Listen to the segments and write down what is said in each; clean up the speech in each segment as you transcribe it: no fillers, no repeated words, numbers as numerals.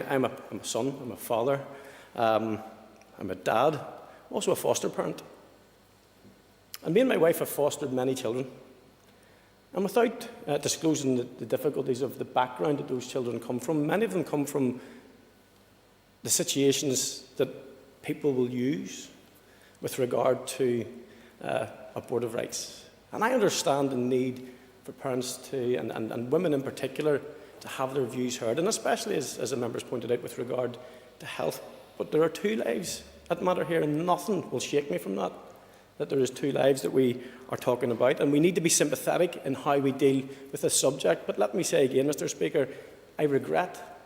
I'm a son, I'm a father, I'm a dad, I'm also a foster parent. And me and my wife have fostered many children. And without disclosing the difficulties of the background that those children come from, many of them come from the situations that people will use with regard to abortive rights. And I understand the need for parents to, and women in particular, to have their views heard, and especially, as the members pointed out, with regard to health. But there are two lives that matter here, and nothing will shake me from that there is two lives that we are talking about, and we need to be sympathetic in how we deal with this subject. But let me say again, Mr. Speaker, I regret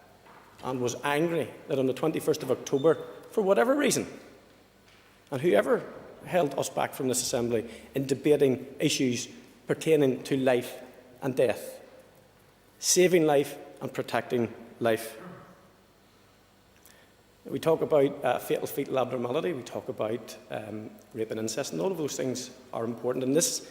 and was angry that on the 21st of October, for whatever reason, and whoever held us back from this Assembly in debating issues pertaining to life and death, saving life and protecting life. We talk about fetal abnormality, we talk about rape and incest, and all of those things are important. And this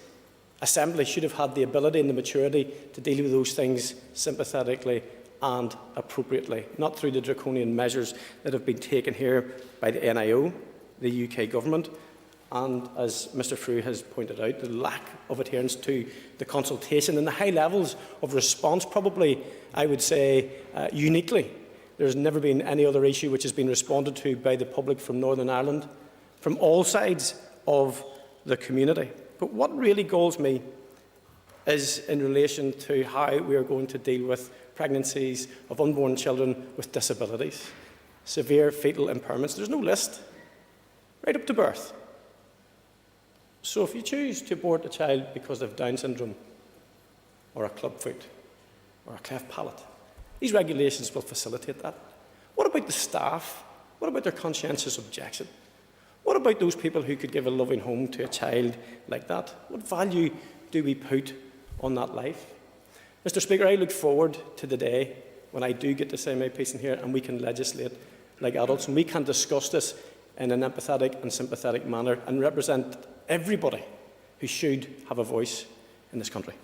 Assembly should have had the ability and the maturity to deal with those things sympathetically and appropriately, not through the draconian measures that have been taken here by the NIO, the UK government, and, as Mr. Frew has pointed out, the lack of adherence to the consultation and the high levels of response, probably, I would say, uniquely. There's never been any other issue which has been responded to by the public from Northern Ireland, from all sides of the community. But what really galls me is in relation to how we are going to deal with pregnancies of unborn children with disabilities, severe fetal impairments. There's no list, right up to birth. So if you choose to abort a child because of Down syndrome, or a clubfoot, or a cleft palate, these regulations will facilitate that. What about the staff? What about their conscientious objection? What about those people who could give a loving home to a child like that? What value do we put on that life? Mr. Speaker, I look forward to the day when I do get to say my piece in here and we can legislate like adults and we can discuss this in an empathetic and sympathetic manner and represent everybody who should have a voice in this country. Thank you.